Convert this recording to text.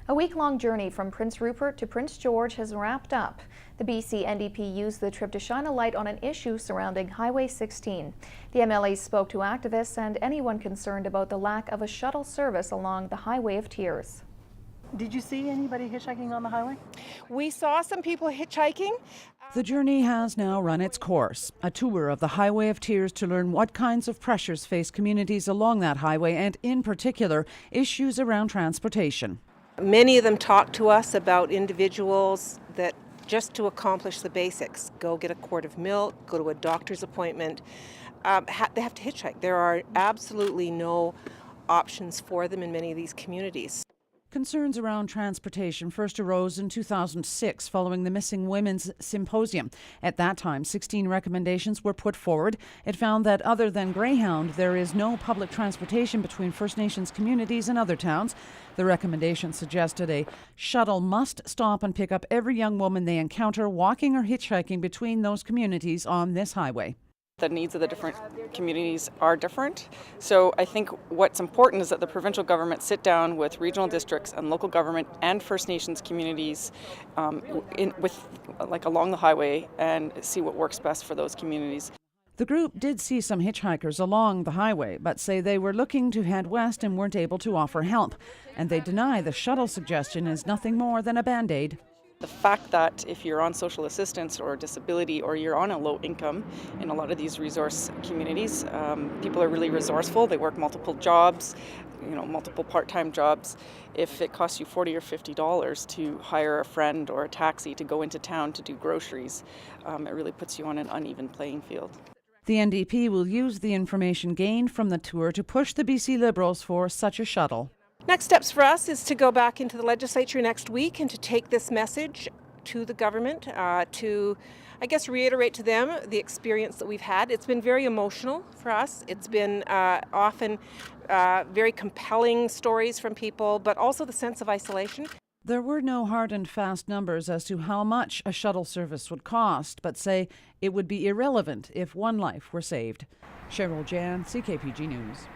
A week-long journey from Prince Rupert to Prince George has wrapped up. The BC NDP used the trip to shine a light on an issue surrounding Highway 16. The MLAs spoke to activists and anyone concerned about the lack of a shuttle service along the Highway of Tears. Did you see anybody hitchhiking on the highway? We saw some people hitchhiking. The journey has now run its course. A tour of the Highway of Tears to learn what kinds of pressures face communities along that highway and, in particular, issues around transportation. Many of them talk to us about individuals that just to accomplish the basics, go get a quart of milk, go to a doctor's appointment, they have to hitchhike. There are absolutely no options for them in many of these communities. Concerns around transportation first arose in 2006 following the Missing Women's Symposium. At that time, 16 recommendations were put forward. It found that other than Greyhound, there is no public transportation between First Nations communities and other towns. The recommendation suggested a shuttle must stop and pick up every young woman they encounter walking or hitchhiking between those communities on this highway. The needs of the different communities are different. So I think what's important is that the provincial government sit down with regional districts and local government and First Nations communities along the highway and see what works best for those communities. The group did see some hitchhikers along the highway, but say they were looking to head west and weren't able to offer help. And they deny the shuttle suggestion is nothing more than a band-aid. The fact that if you're on social assistance or disability or you're on a low income in a lot of these resource communities, people are really resourceful. They work multiple jobs, multiple part-time jobs. If it costs you $40 or $50 to hire a friend or a taxi to go into town to do groceries, it really puts you on an uneven playing field. The NDP will use the information gained from the tour to push the BC Liberals for such a shuttle. Next steps for us is to go back into the legislature next week and to take this message to the government, to, reiterate to them the experience that we've had. It's been very emotional for us. It's been often very compelling stories from people, but also the sense of isolation. There were no hard and fast numbers as to how much a shuttle service would cost, but say it would be irrelevant if one life were saved. Cheryl Jan, CKPG News.